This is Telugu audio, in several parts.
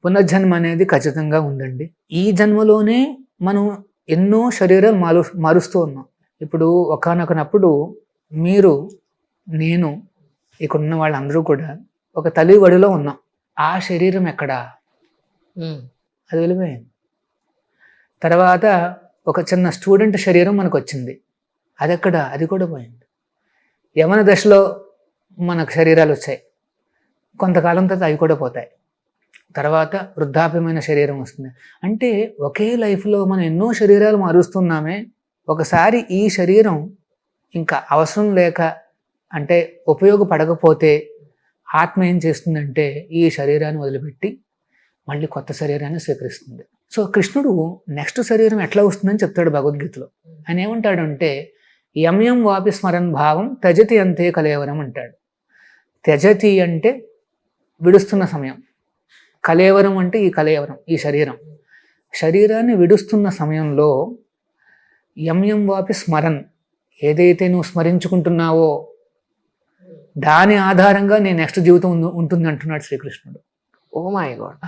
పునర్జన్మ అనేది ఖచ్చితంగా ఉందండి. ఈ జన్మలోనే మనం ఎన్నో శరీరాలు మారుస్తూ ఉన్నాం. ఇప్పుడు ఒకానొకనప్పుడు మీరు, నేను, ఇక్కడున్న వాళ్ళందరూ కూడా ఒక తల్లి ఒడిలో ఉన్నాం. ఆ శరీరం ఎక్కడా? అది వెళ్ళిపోయింది. తర్వాత ఒక చిన్న స్టూడెంట్ శరీరం మనకు వచ్చింది. అది ఎక్కడ? అది కూడా పోయింది. యవన దశలో మనకు శరీరాలు వచ్చాయి. కొంతకాలం తర్వాత అవి కూడా పోతాయి. తర్వాత వృద్ధాప్యమైన శరీరం వస్తుంది. అంటే ఒకే లైఫ్లో మనం ఎన్నో శరీరాలు మారుస్తున్నామే. ఒకసారి ఈ శరీరం ఇంకా అవసరం లేక, అంటే ఉపయోగపడకపోతే ఆత్మ ఏం చేస్తుందంటే ఈ శరీరాన్ని వదిలిపెట్టి మళ్ళీ కొత్త శరీరాన్ని స్వీకరిస్తుంది. సో కృష్ణుడు నెక్స్ట్ శరీరం ఎట్లా వస్తుందని చెప్తాడు భగవద్గీతలో. ఆయన ఏమంటాడంటే యం వాపి స్మరన్ భావం త్యజతి అంతే కలేవరం అంటాడు. త్యజతి అంటే విడుస్తున్న సమయం, కలేవరం అంటే ఈ కలేవరం, ఈ శరీరాన్ని విడుస్తున్న సమయంలో యం వాపి స్మరన్, ఏదైతే నువ్వు స్మరించుకుంటున్నావో దాని ఆధారంగా నీ నెక్స్ట్ జీవితం ఉంటుంది అంటున్నాడు శ్రీకృష్ణుడు. Oh my God.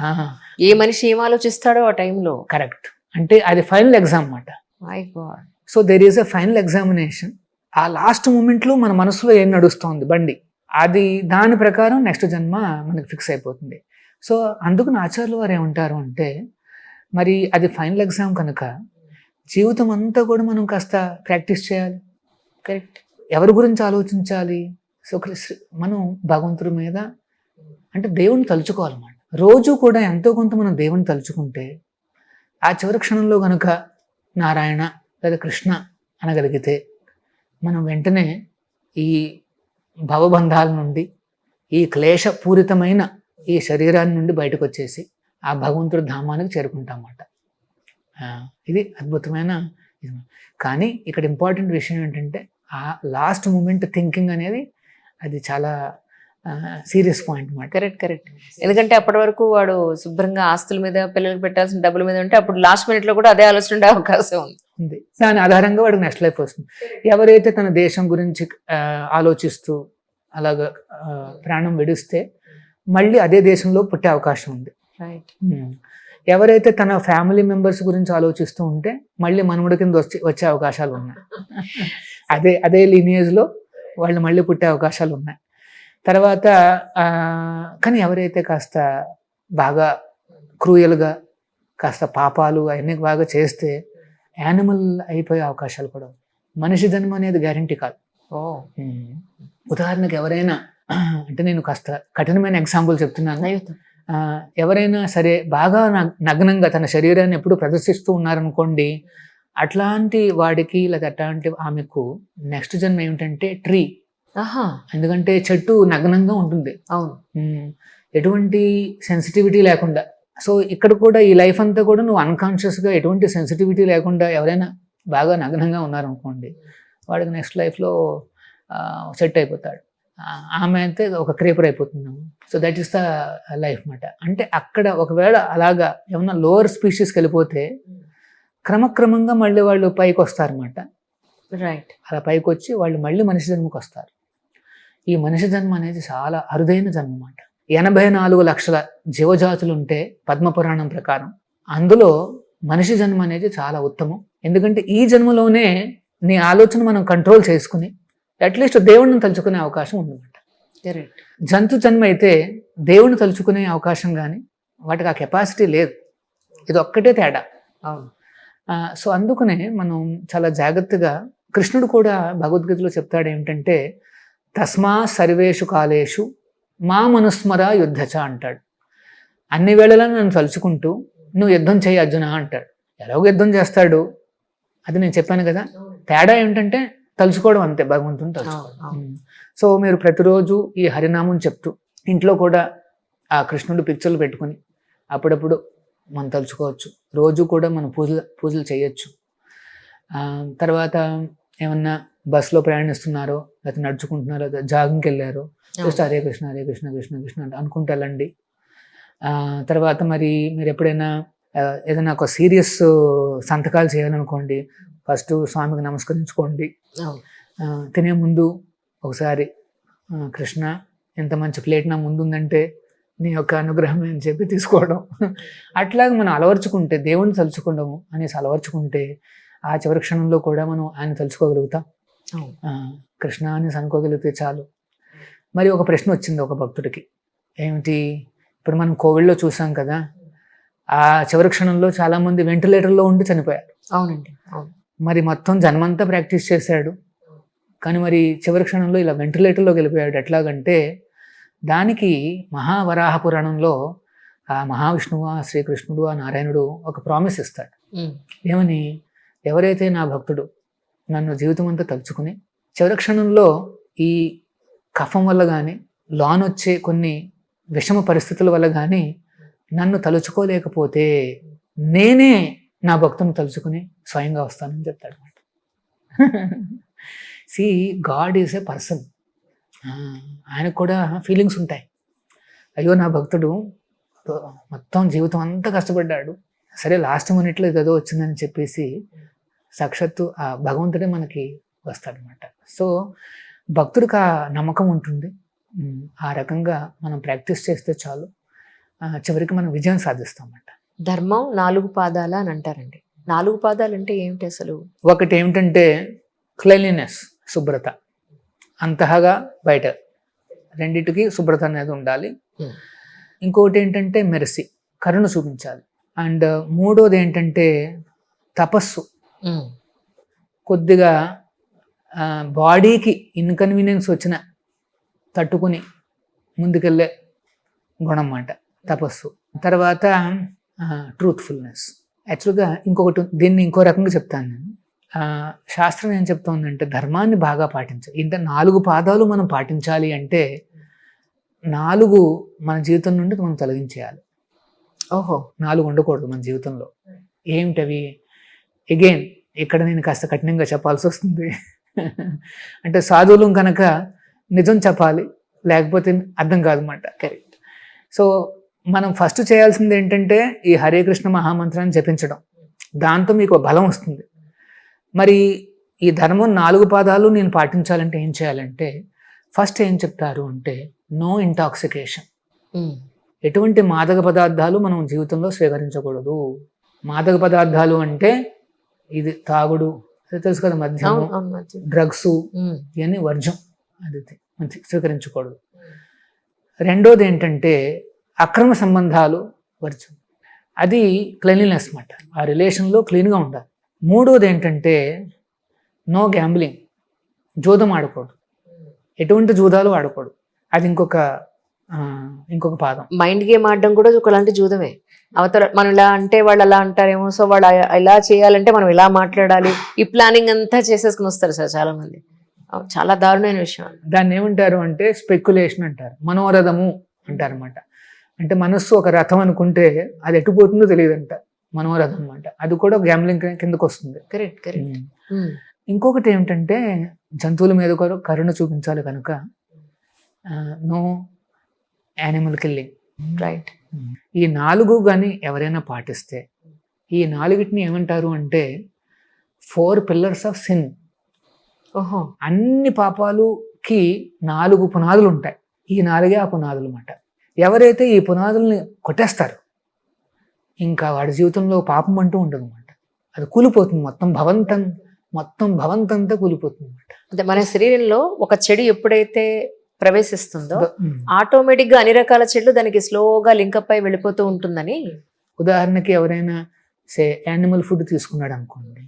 ఏ మనిషి ఏం ఆలోచిస్తాడో ఆ టైంలో. కరెక్ట్. అంటే అది ఫైనల్ ఎగ్జామ్ అన్నమాట. My God. So there is a final examination. ఆ లాస్ట్ మూమెంట్లో మన మనసులో ఏం నడుస్తోంది బండి, అది దాని ప్రకారం నెక్స్ట్ జన్మ మనకి ఫిక్స్ అయిపోతుంది. సో అందుకు ఆచార్యులు వారు ఏమంటారు అంటే, మరి అది ఫైనల్ ఎగ్జామ్ కనుక జీవితం అంతా కూడా మనం కాస్త ప్రాక్టీస్ చేయాలి. కరెక్ట్. ఎవరి గురించి ఆలోచించాలి? సో మనం భగవంతుడి మీద, అంటే దేవుణ్ణి తలుచుకోవాలన్నమాట. రోజు కూడా ఎంతో కొంత మనం దేవుణ్ణి తలుచుకుంటే ఆ చివరి క్షణంలో కనుక నారాయణ లేదా కృష్ణ అనగలిగితే మనం వెంటనే ఈ భవబంధాల నుండి, ఈ క్లేశపూరితమైన ఈ శరీరాన్ని నుండి బయటకు వచ్చేసి ఆ భగవంతుడి ధామానికి చేరుకుంటామన్నమాట. ఇది అద్భుతమైన ఇది. కానీ ఇక్కడ ఇంపార్టెంట్ విషయం ఏంటంటే ఆ లాస్ట్ మూమెంట్ థింకింగ్ అనేది అది చాలా సీరియస్ పాయింట్ అన్నమాట. కరెక్ట్. ఎందుకంటే అప్పటి వరకు వాడు శుభ్రంగా ఆస్తుల మీద, పిల్లలకు పెట్టాల్సిన డబ్బుల మీద ఉంటే అప్పుడు లాస్ట్ మినిట్ లో కూడా అదే ఆలోచన ఉండే అవకాశం ఉంది. దాని ఆధారంగా వాడికి నెక్స్ట్ లైఫ్ వస్తుంది. ఎవరైతే తన దేశం గురించి ఆలోచిస్తూ అలాగా ప్రాణం విడిస్తే మళ్ళీ అదే దేశంలో పుట్టే అవకాశం ఉంది. రైట్. ఎవరైతే తన ఫ్యామిలీ మెంబర్స్ గురించి ఆలోచిస్తూ ఉంటే మళ్ళీ మనముడి కింద వచ్చే అవకాశాలు ఉన్నాయి. అదే లీనియేజ్లో వాళ్ళు మళ్ళీ పుట్టే అవకాశాలు ఉన్నాయి. తర్వాత కానీ ఎవరైతే కాస్త బాగా క్రూయల్గా, కాస్త పాపాలు అవన్నీ బాగా చేస్తే యానిమల్ అయిపోయే అవకాశాలు కూడా. మనిషి జన్మ అనేది గ్యారంటీ కాదు. ఉదాహరణకు ఎవరైనా, అంటే నేను కాస్త కఠినమైన ఎగ్జాంపుల్ చెప్తున్నాను. ఎవరైనా సరే బాగా నగ్నంగా తన శరీరాన్ని ఎప్పుడు ప్రదర్శిస్తూ ఉన్నారనుకోండి, అట్లాంటి వాడికి లేదా అట్లాంటి ఆమెకు నెక్స్ట్ జన్మ ఏమిటంటే ట్రీ. ఎందుకంటే చెట్టు నగ్నంగా ఉంటుంది. అవును. ఎటువంటి సెన్సిటివిటీ లేకుండా. సో ఇక్కడ కూడా ఈ లైఫ్ అంతా కూడా నువ్వు అన్కాన్షియస్గా ఎటువంటి సెన్సిటివిటీ లేకుండా ఎవరైనా బాగా నగ్నంగా ఉన్నారనుకోండి, వాడికి నెక్స్ట్ లైఫ్లో సెట్ అయిపోతాడు. ఆమె అయితే ఒక క్రీపర్ అయిపోతున్నాము. So that is the life మాట. అంటే అక్కడ ఒకవేళ అలాగా ఏమన్నా లోవర్ స్పీషీస్కి వెళ్ళిపోతే క్రమక్రమంగా మళ్ళీ వాళ్ళు పైకి వస్తారన్నమాట. రైట్. అలా పైకి వచ్చి వాళ్ళు మళ్ళీ మనిషి జన్మకు వస్తారు. ఈ మనిషి జన్మ అనేది చాలా అరుదైన జన్మ అన్నమాట. 84 లక్షల జీవజాతులు ఉంటే పద్మపురాణం ప్రకారం అందులో మనిషి జన్మ అనేది చాలా ఉత్తమం. ఎందుకంటే ఈ జన్మలోనే నీ ఆలోచన మనం కంట్రోల్ చేసుకుని అట్లీస్ట్ దేవుడిని తలుచుకునే అవకాశం ఉందన్నమాట. జంతు జన్మ అయితే దేవుడిని తలుచుకునే అవకాశం కానీ వాటికి ఆ కెపాసిటీ లేదు. ఇది ఒక్కటే తేడా. సో అందుకనే మనం చాలా జాగ్రత్తగా, కృష్ణుడు కూడా భగవద్గీతలో చెప్తాడు ఏమిటంటే తస్మా సర్వేషు కాలేషు మా మనుస్మర యుద్ధచ అంటాడు. అన్ని వేళలా నన్ను తలుచుకుంటూ నువ్వు యుద్ధం చేయి అర్జున అంటాడు. ఎలాగో యుద్ధం చేస్తాడు, అది నేను చెప్పాను కదా. తేడా ఏమిటంటే తలుచుకోవడం, అంతే, భగవంతుని తలుచుకోవడం. సో మీరు ప్రతిరోజు ఈ హరినామం చెప్తూ ఇంట్లో కూడా ఆ కృష్ణుడు పిక్చర్లు పెట్టుకుని అప్పుడప్పుడు మనం తలుచుకోవచ్చు. రోజు కూడా మనం పూజలు చేయొచ్చు. తర్వాత ఏమన్నా బస్సులో ప్రయాణిస్తున్నారో లేకపోతే నడుచుకుంటున్నారో లేదా జాగింగ్కి వెళ్ళారో జస్ట్ హరే కృష్ణ హరే కృష్ణ కృష్ణ కృష్ణ అనుకుంటూ వెళ్ళండి. తర్వాత మరి మీరు ఎప్పుడైనా ఏదైనా ఒక సీరియస్ సంతకాలు చేయాలనుకోండి, ఫస్ట్ స్వామికి నమస్కరించుకోండి. తినే ముందు ఒకసారి కృష్ణ ఎంత మంచి ప్లేట్ నా ముందుందంటే నీ యొక్క అనుగ్రహం అని చెప్పి తీసుకోవడం. అట్లాగే మనం అలవర్చుకుంటే, దేవుణ్ణి తలుచుకోవడము అనేసి అలవర్చుకుంటే ఆ చివరి క్షణంలో కూడా మనం ఆయన తలుచుకోగలుగుతాం. కృష్ణ అనేసి అనుకోగలిగితే చాలు. మరి ఒక ప్రశ్న వచ్చింది ఒక భక్తుడికి, ఏమిటి, ఇప్పుడు మనం కోవిడ్లో చూసాం కదా, ఆ చివరి క్షణంలో చాలామంది వెంటిలేటర్లో ఉండి చనిపోయారు. అవునండి, అవును. మరి మొత్తం జన్మంతా ప్రాక్టీస్ చేశాడు, కానీ మరి చివరి క్షణంలో ఇలా వెంటిలేటర్లోకి వెళ్ళిపోయాడు. ఎట్లాగంటే దానికి మహావరాహ పురాణంలో ఆ మహావిష్ణువు, ఆ శ్రీకృష్ణుడు, ఆ నారాయణుడు ఒక ప్రామిస్ ఇస్తాడు. ఏమని, ఎవరైతే నా భక్తుడు నన్ను జీవితం అంతా తలుచుకుని చివరి క్షణంలో ఈ కఫం వల్ల కానీ లోనొచ్చే కొన్ని విషమ పరిస్థితుల వల్ల కానీ నన్ను తలుచుకోలేకపోతే నేనే నా భక్తుని తలుచుకుని స్వయంగా వస్తానని చెప్తాడు అనమాట. C God is a person. ఆయనకు కూడా ఫీలింగ్స్ ఉంటాయి. అయ్యో నా భక్తుడు మొత్తం జీవితం అంతా కష్టపడ్డాడు, సరే లాస్ట్ మినిట్లో ఏదో వచ్చిందని చెప్పేసి సాక్షాత్తు ఆ భగవంతుడే మనకి వస్తాడనమాట. సో భక్తుడికి ఆ నమ్మకం ఉంటుంది. ఆ రకంగా మనం ప్రాక్టీస్ చేస్తే చాలు, చివరికి మనం విజయం సాధిస్తామన్నమాట. ధర్మం 4 పాదాల అని అంటారండి. 4 పాదాలు అంటే ఏమిటి అసలు? ఒకటి ఏమిటంటే క్లెన్లీనెస్, శుభ్రత, అంతగా బయట రెండిటికి శుభ్రత అనేది ఉండాలి. ఇంకొకటి ఏంటంటే మెర్సీ, కరుణ చూపించాలి. అండ్ మూడోది ఏంటంటే తపస్సు, కొద్దిగా బాడీకి ఇన్కన్వీనియన్స్ వచ్చిన తట్టుకుని ముందుకెళ్ళే గుణం అన్నమాట తపస్సు. తర్వాత ట్రూత్ఫుల్నెస్. యాక్చువల్గా ఇంకొకటి, దీన్ని ఇంకో రకంగా చెప్తాను నేను. శాస్త్రం ఏం చెప్తోందంటే ధర్మాన్ని బాగా పాటించాలి. ఇంత 4 పాదాలు మనం పాటించాలి అంటే 4 మన జీవితం నుండి మనం తొలగించేయాలి. 4 ఉండకూడదు మన జీవితంలో. ఏమిటవి? ఎగైన్ ఇక్కడ నేను కాస్త కఠినంగా చెప్పాల్సి వస్తుంది. అంటే సాధువులు కనుక నిజం చెప్పాలి, లేకపోతే అర్థం కాదన్నమాట. కరెక్ట్. సో మనం ఫస్ట్ చేయాల్సింది ఏంటంటే ఈ హరే కృష్ణ మహామంత్రాన్ని జపించడం. దాంతో మీకు బలం వస్తుంది. మరి ఈ ధర్మం 4 పాదాలు నేను పాటించాలంటే ఏం చేయాలంటే ఫస్ట్ ఏం చెప్తారు అంటే నో ఇంటాక్సికేషన్. ఎటువంటి మాదక పదార్థాలు మనం జీవితంలో స్వీకరించకూడదు. మాదక పదార్థాలు అంటే ఇది తాగుడు, అది తెలుసు కదా, మద్యం, డ్రగ్స్, ఇవన్నీ వర్జం, అది మంచి స్వీకరించకూడదు. రెండోది ఏంటంటే అక్రమ సంబంధాలు వర్జం, అది క్లీన్లీనెస్ అన్నమాట. ఆ రిలేషన్లో క్లీన్గా ఉండాలి. మూడోది ఏంటంటే నో గ్యాంబ్లింగ్, జూదం ఆడకూడదు, ఎటువంటి జూదాలు ఆడకూడదు, అది ఇంకొక పాదం. మైండ్ గేమ్ ఆడడం కూడా ఒకలాంటి జూదమే. అవతల మనం ఇలా అంటే వాళ్ళు అలా అంటారేమో, సో వాళ్ళు ఇలా చేయాలంటే మనం ఇలా మాట్లాడాలి, ఈ ప్లానింగ్ అంతా చేసేసుకుని వస్తారు సార్ చాలా మంది. చాలా దారుణమైన విషయం. దాన్ని ఏమంటారు అంటే స్పెక్యులేషన్ అంటారు, మనోరథము అంటారు అన్నమాట. అంటే మనస్సు ఒక రథం అనుకుంటే అది ఎటుపోతుందో తెలియదంట, మనోరథం అన్నమాట. అది కూడా గ్యాంబ్లింగ్ కిందకు వస్తుంది. Correct, correct. ఇంకొకటి ఏమిటంటే జంతువుల మీద కూడా కరుణ చూపించాలి కనుక నో యానిమల్ కిల్లింగ్. రైట్. ఈ 4 కానీ ఎవరైనా పాటిస్తే, ఈ 4టిని ఏమంటారు అంటే 4 పిల్లర్స్ ఆఫ్ సిన్. అన్ని పాపాలుకి 4 పునాదులు ఉంటాయి. ఈ 4 ఆ పునాదులు అన్నమాట. ఎవరైతే ఈ పునాదుల్ని కొట్టేస్తారు ఇంకా వాడి జీవితంలో పాపం అంటూ ఉండదు అన్నమాట. అది కూలిపోతుంది, మొత్తం భవంతంతా కూలిపోతుంది అన్నమాట. అంటే మన శరీరంలో ఒక చెడు ఎప్పుడైతే ప్రవేశిస్తుందో ఆటోమేటిక్ గా అన్ని రకాల చెట్లు దానికి స్లోగా లింకప్ అయి వెళ్ళిపోతూ ఉంటుందని. ఉదాహరణకి ఎవరైనా యానిమల్ ఫుడ్ తీసుకున్నాడు అనుకోండి,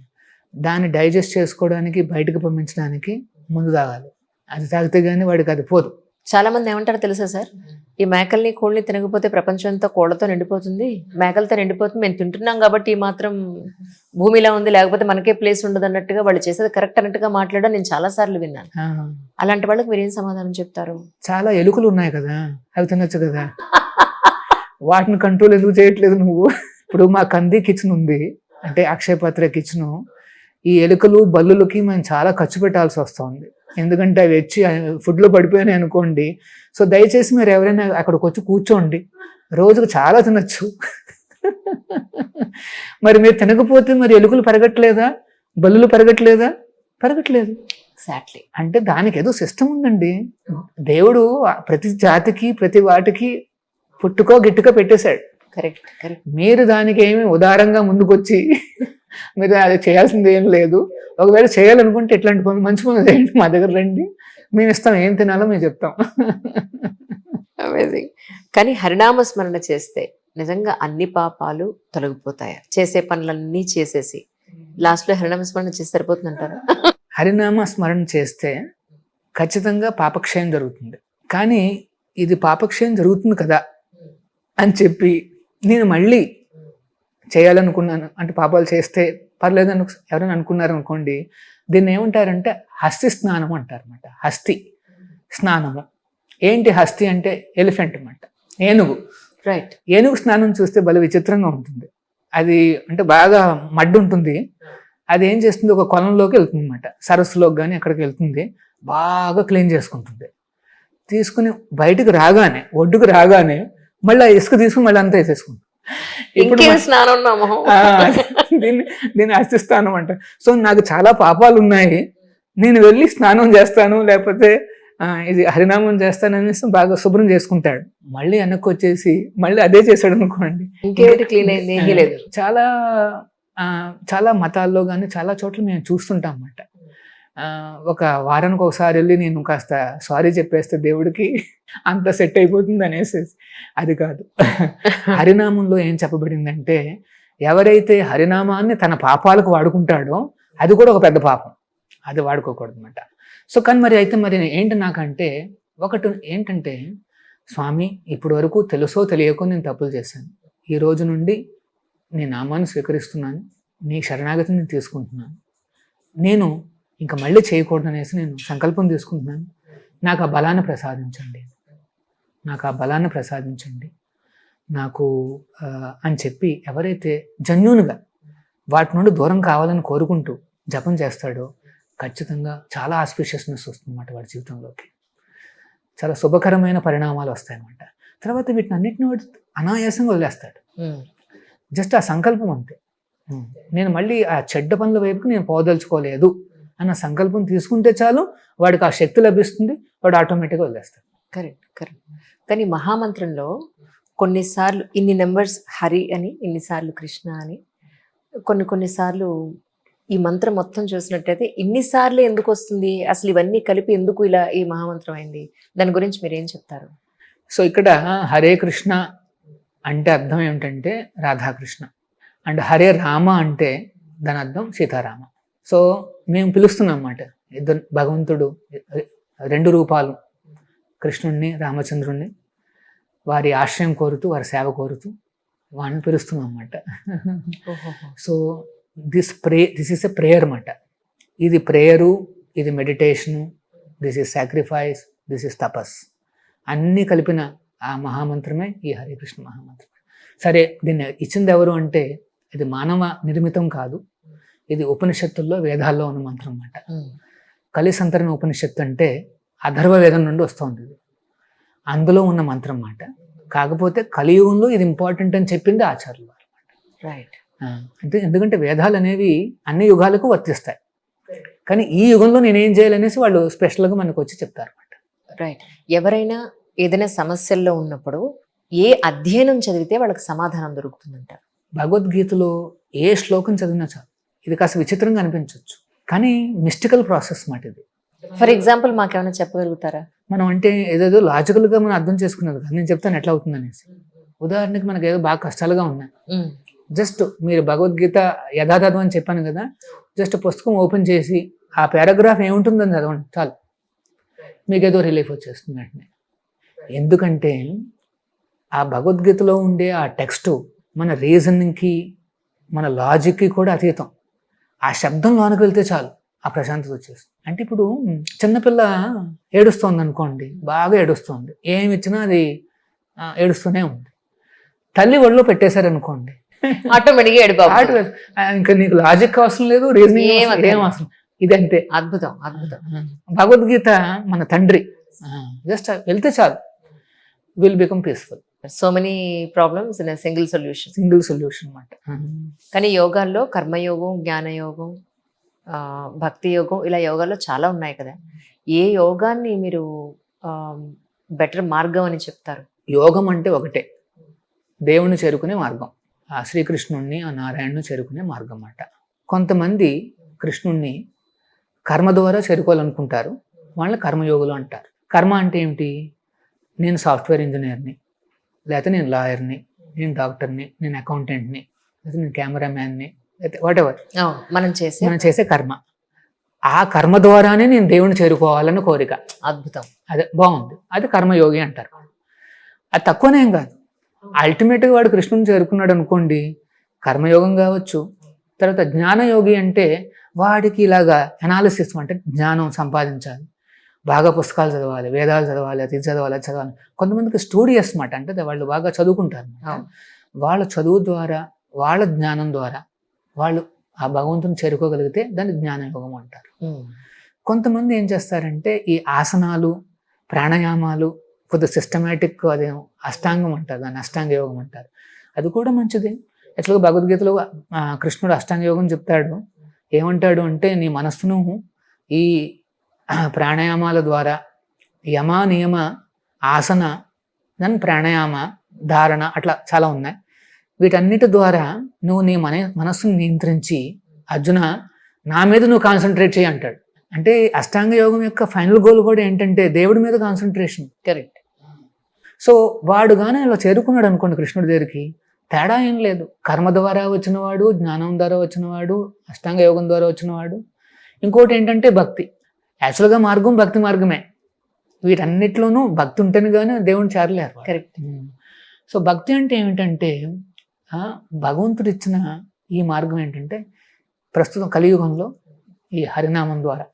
దాన్ని డైజెస్ట్ చేసుకోవడానికి బయటకు పంపించడానికి ముందు తాగాలి. అది తాగితే గానీ వాడికి అది పోదు. చాలా మంది ఏమంటారో తెలుసా సార్, ఈ మేకల్ని కోళ్ళని తినకపోతే ప్రపంచం అంతా కోళ్లతో నిండిపోతుంది, మేకలతో నిండిపోతుంది, మేము తింటున్నాం కాబట్టి ఈ మాత్రం భూమిలా ఉంది, లేకపోతే మనకే ప్లేస్ ఉండదు అన్నట్టుగా వాళ్ళు చేసేది కరెక్ట్ అన్నట్టుగా మాట్లాడడం నేను చాలా సార్లు విన్నాను. అలాంటి వాళ్ళకి మీరు ఏం సమాధానం చెప్తారు? చాలా ఎలుకలు ఉన్నాయి కదా, అవి తినొచ్చు కదా, వాటిని కంట్రోల్ ఎందుకు చేయట్లేదు నువ్వు? ఇప్పుడు మా కంది కిచెన్ ఉంది, అంటే అక్షయపాత్ర కిచెన్. ఈ ఎలుకలు బల్లులకి మేము చాలా ఖర్చు పెట్టాల్సి వస్తుంది, ఎందుకంటే అవి వచ్చి ఫుడ్లో పడిపోయినాయి అనుకోండి. సో దయచేసి మీరు ఎవరైనా అక్కడికి వచ్చి కూర్చోండి, రోజుకు చాలా తినచ్చు. మరి మీరు తినకపోతే మరి ఎలుకలు పెరగట్లేదా, బల్లులు పెరగట్లేదా? పెరగట్లేదు. ఎగ్జాక్ట్లీ. అంటే దానికి ఏదో సిస్టమ్ ఉందండి. దేవుడు ప్రతి జాతికి ప్రతి వాటికి పుట్టుకో గిట్టుకో పెట్టేశాడు. Correct correct. మీరు దానికి ఏమి ఉదారంగా ముందుకొచ్చి మీరు అది చేయాల్సింది ఏం లేదు. ఒకవేళ చేయాలనుకుంటే ఇట్లాంటి పనులు మంచి పనులు చేయండి, మా దగ్గర రండి, మేము ఇస్తాం, ఏం తినాలో మేము చెప్తాం. అమేజింగ్. కానీ హరినామ స్మరణ చేస్తే నిజంగా అన్ని పాపాలు తొలగిపోతాయా? చేసే పనులన్నీ చేసేసి లాస్ట్ లో హరినామ స్మరణ చేసి సరిపోతుందంటారా? హరినామ స్మరణ చేస్తే ఖచ్చితంగా పాపక్షయం జరుగుతుంది. కానీ ఇది పాపక్షయం జరుగుతుంది కదా అని చెప్పి నేను మళ్ళీ చేయాలనుకున్నాను అంటే పాపాలు చేస్తే పర్లేదు అని ఎవరైనా అనుకున్నారు అనుకోండి, దీన్ని ఏమంటారంటే హస్తి స్నానం అంటారు అనమాట. హస్తి స్నానము ఏంటి? హస్తి అంటే ఎలిఫెంట్ అన్నమాట, ఏనుగు. రైట్. ఏనుగు స్నానం చూస్తే భలే విచిత్రంగా ఉంటుంది. అది అంటే బాగా మడ్డు ఉంటుంది, అది ఏం చేస్తుంది, ఒక కొలంలోకి వెళ్తుంది అనమాట, సరస్సులోకి కానీ అక్కడికి వెళ్తుంది, బాగా క్లీన్ చేసుకుంటుంది. తీసుకుని బయటకు రాగానే, ఒడ్డుకు రాగానే మళ్ళీ ఇసుక తీసుకుని మళ్ళీ అంతా వేసేసుకుంటుంది. ఇప్పుడు స్నానం దీన్ని హస్తిస్తాను అంట. సో నాకు చాలా పాపాలు ఉన్నాయి, నేను వెళ్ళి స్నానం చేస్తాను, లేకపోతే ఇది హరినామం చేస్తాననేసి బాగా శుభ్రం చేసుకుంటాడు. మళ్ళీ వెనక్కి వచ్చేసి మళ్ళీ అదే చేశాడు అనుకోండి, ఇంకేమిటి క్లీన్ అయింది? ఏమీ లేదు. చాలా చాలా మతాల్లో కానీ చాలా చోట్ల మేము చూస్తుంటాం అన్నమాట. ఒక వారానికి ఒకసారి వెళ్ళి నేను కాస్త సారీ చెప్పేస్తే దేవుడికి అంత సెట్ అయిపోతుంది అనేసి, అది కాదు. హరినామంలో ఏం చెప్పబడిందంటే, ఎవరైతే హరినామాన్ని తన పాపాలకు వాడుకుంటాడో అది కూడా ఒక పెద్ద పాపం, అది వాడుకోకూడదు అనమాట. సో కానీ మరి అయితే మరి ఏంటి నాకంటే ఒకటి ఏంటంటే, స్వామి ఇప్పటి వరకు తెలుసో తెలియకో నేను తప్పులు చేశాను, ఈ రోజు నుండి నీ నామాన్ని స్వీకరిస్తున్నాను, నీ శరణాగతిని నేను తీసుకుంటున్నాను, నేను ఇంకా మళ్ళీ చేయకూడదు అనేసి నేను సంకల్పం తీసుకుంటున్నాను, నాకు ఆ బలాన్ని ప్రసాదించండి, నాకు ఆ బలాన్ని ప్రసాదించండి నాకు అని చెప్పి ఎవరైతే జన్యునుగా వాటి నుండి దూరం కావాలని కోరుకుంటూ జపం చేస్తాడో ఖచ్చితంగా చాలా ఆస్పిషియస్నెస్ వస్తుందన్నమాట వాడి జీవితంలోకి, చాలా శుభకరమైన పరిణామాలు వస్తాయన్నమాట. తర్వాత వీటిని అన్నిటిని వాడు అనాయాసంగా వదిలేస్తాడు, జస్ట్ ఆ సంకల్పం అంతే. నేను మళ్ళీ ఆ చెడ్డ పనుల వైపుకి నేను పోదలుచుకోలేదు అన్న సంకల్పం తీసుకుంటే చాలు, వాడికి ఆ శక్తి లభిస్తుంది, వాడు ఆటోమేటిక్గా వదిలేస్తాడు. Correct correct. కానీ మహామంత్రంలో కొన్నిసార్లు ఇన్ని నెంబర్స్ హరి అని, ఇన్నిసార్లు కృష్ణ అని, కొన్నిసార్లు ఈ మంత్రం మొత్తం చూసినట్టయితే ఇన్నిసార్లు ఎందుకు వస్తుంది, అసలు ఇవన్నీ కలిపి ఎందుకు ఇలా ఈ మహామంత్రం అయింది, దాని గురించి మీరు ఏం చెప్తారు? సో ఇక్కడ హరే కృష్ణ అంటే అర్థం ఏమిటంటే రాధాకృష్ణ, అండ్ హరే రామ అంటే దాని అర్థం సీతారామ. సో మేము పిలుస్తున్నాం అన్నమాట, ఇద్దరు భగవంతుడు రెండు రూపాలు, కృష్ణుణ్ణి రామచంద్రుణ్ణి, వారి ఆశ్రయం కోరుతూ వారి సేవ కోరుతూ వాడిని పిలుస్తున్నాం అన్నమాట. So this is a prayer అన్నమాట. ఇది ప్రేయరు, ఇది meditation, this is sacrifice, this is తపస్, అన్నీ కలిపిన ఆ మహామంత్రమే ఈ హరే కృష్ణ మహామంత్రం. సరే దీన్ని ఇచ్చింది ఎవరు అంటే, ఇది మానవ నిర్మితం కాదు, ఇది ఉపనిషత్తుల్లో వేదాల్లో ఉన్న మంత్రం అన్నమాట. కలిసంతరణ ఉపనిషత్తు అంటే అథర్వ వేదం నుండి వస్తుంది, ఇది అందులో ఉన్న మంత్రం అన్నమాట. కాకపోతే కలియుగంలో ఇది ఇంపార్టెంట్ అని చెప్పింది ఆచార్యులు అన్నమాట. రైట్. అంటే ఎందుకంటే వేదాలు అనేవి అన్ని యుగాలకు వర్తిస్తాయి, కానీ ఈ యుగంలో నేనేం చేయాలనేసి వాళ్ళు స్పెషల్గా మనకు వచ్చి చెప్తారు అన్నమాట. రైట్. ఎవరైనా ఏదైనా సమస్యల్లో ఉన్నప్పుడు ఏ అధ్యయనం చదివితే వాళ్ళకి సమాధానం దొరుకుతుందంటారు? భగవద్గీతలో ఏ శ్లోకం చదివినా చాలు. ఇది కాస్త విచిత్రంగా అనిపించవచ్చు, కానీ మిస్టికల్ ప్రాసెస్ మాట ఇది. ఫర్ ఎగ్జాంపుల్ మాకేమైనా చెప్పగలుగుతారా? మనం అంటే ఏదేదో లాజికల్గా మనం అర్థం చేసుకున్నది కదా, నేను చెప్తాను ఎట్లా అవుతుంది అనేసి. ఉదాహరణకి మనకి ఏదో బాగా కష్టాలుగా ఉన్నాయి, జస్ట్ మీరు భగవద్గీత యథాతథం అని చెప్పాను కదా, జస్ట్ పుస్తకం ఓపెన్ చేసి ఆ పారాగ్రాఫ్ ఏముంటుందని చదవండి చాలు, మీకు ఏదో రిలీఫ్ వచ్చేస్తుంది వెంటనే. ఎందుకంటే ఆ భగవద్గీతలో ఉండే ఆ టెక్స్ట్ మన రీజనింగ్కి మన లాజిక్కి కూడా అతీతం. ఆ శబ్దం లోనికి వెళ్తే చాలు ఆ ప్రశాంతత వచ్చేస్తుంది. అంటే ఇప్పుడు చిన్నపిల్ల ఏడుస్తోంది అనుకోండి, బాగా ఏడుస్తోంది, ఏమి ఇచ్చినా అది ఏడుస్తూనే ఉంది. తల్లి ఒళ్ళో పెట్టేశారనుకోండి, ఆటోమేటిక్గా ఇంకా నీకు లాజిక్ అవసరం లేదు, రీజనింగ్ ఏం అవసరం, ఇదంతే. అద్భుతం అద్భుతం. భగవద్గీత మన తండ్రి, జస్ట్ వెళ్తే చాలు, will become peaceful. So many problems in single solution అన్నమాట. కానీ యోగాల్లో కర్మయోగం, జ్ఞానయోగం, భక్తి యోగం, ఇలా యోగాల్లో చాలా ఉన్నాయి కదా, ఏ యోగాన్ని మీరు బెటర్ మార్గం అని చెప్తారు? యోగం అంటే ఒకటే, దేవుణ్ణి చేరుకునే మార్గం, ఆ శ్రీకృష్ణుణ్ణి ఆ నారాయణను చేరుకునే మార్గం అన్నమాట. కొంతమంది కృష్ణుణ్ణి కర్మ ద్వారా చేరుకోవాలనుకుంటారు, వాళ్ళని కర్మయోగులు అంటారు. కర్మ అంటే ఏమిటి? నేను సాఫ్ట్వేర్ ఇంజనీర్ని, లేకపోతే నేను లాయర్ని, నేను డాక్టర్ని, నేను అకౌంటెంట్ని, లేకపోతే నేను కెమెరామ్యాన్ని, లేకపోతే వాటెవర్ మనం చేసే కర్మ. ఆ కర్మ ద్వారానే నేను దేవుణ్ణి చేరుకోవాలని కోరిక. అద్భుతం. అదే బాగుంది, అది కర్మయోగి అంటారు. అది తక్కువనేం కాదు. అల్టిమేట్గా వాడు కృష్ణుని చేరుకున్నాడు అనుకోండి, కర్మయోగం కావచ్చు. తర్వాత జ్ఞానయోగి అంటే వాడికి ఇలాగా అనాలిసిస్, అంటే జ్ఞానం సంపాదించాలి, బాగా పుస్తకాలు చదవాలి, వేదాలు చదవాలి, అది చదవాలి, అది చదవాలి. కొంతమందికి స్టూడియస్ మాట, అంటే వాళ్ళు బాగా చదువుకుంటారు. వాళ్ళ చదువు ద్వారా, వాళ్ళ జ్ఞానం ద్వారా వాళ్ళు ఆ భగవంతుని చేరుకోగలిగితే దాన్ని జ్ఞానయోగం అంటారు. కొంతమంది ఏం చేస్తారంటే ఈ ఆసనాలు, ప్రాణాయామాలు, కొద్దిగా సిస్టమేటిక్, అదే అష్టాంగం అంటారు, దాన్ని అష్టాంగ యోగం అంటారు. అది కూడా మంచిది. ఎట్లా భగవద్గీతలో కృష్ణుడు అష్టాంగ యోగం చెప్తాడు. ఏమంటాడు అంటే, నీ మనస్సును ఈ ప్రాణాయామాల ద్వారా, యమ నియమ ఆసన, దాని ప్రాణాయామ ధారణ, అట్లా చాలా ఉన్నాయి. వీటన్నిటి ద్వారా నువ్వు నీ మనస్సును నియంత్రించి, అర్జున నా మీద నువ్వు కాన్సన్ట్రేట్ చేయి అంటాడు. అంటే అష్టాంగ యోగం యొక్క ఫైనల్ గోల్ కూడా ఏంటంటే దేవుడి మీద కాన్సన్ట్రేషన్. కరెక్ట్. సో వాడు కానీ ఇలా చేరుకున్నాడు అనుకోండి కృష్ణుడి దగ్గరికి, తేడా ఏం లేదు. కర్మ ద్వారా వచ్చినవాడు, జ్ఞానం ద్వారా వచ్చినవాడు, అష్టాంగ యోగం ద్వారా వచ్చినవాడు. ఇంకోటి ఏంటంటే భక్తి. యాక్చువల్గా మార్గం భక్తి మార్గమే. వీటన్నిటిలోనూ భక్తి ఉంటేనే కానీ దేవుని చేరలేరు. కరెక్ట్. సో భక్తి అంటే ఏమిటంటే, భగవంతుడు ఇచ్చిన ఈ మార్గం ఏంటంటే ప్రస్తుతం కలియుగంలో ఈ హరినామం ద్వారా,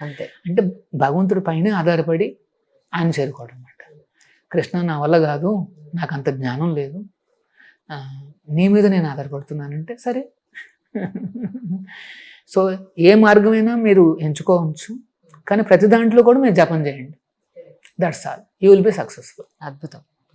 అంతే. అంటే భగవంతుడి పైనే ఆధారపడి ఆయన చేరుకోవడం అన్నమాట. కృష్ణ నా వల్ల కాదు, నాకు అంత జ్ఞానం లేదు, నీ మీద నేను ఆధారపడుతున్నానంటే సరే. సో ఏ మార్గమైనా మీరు ఎంచుకోవచ్చు, కానీ ప్రతి దాంట్లో కూడా మీరు జపం చేయండి. That's all, you will be successful. అద్భుతం.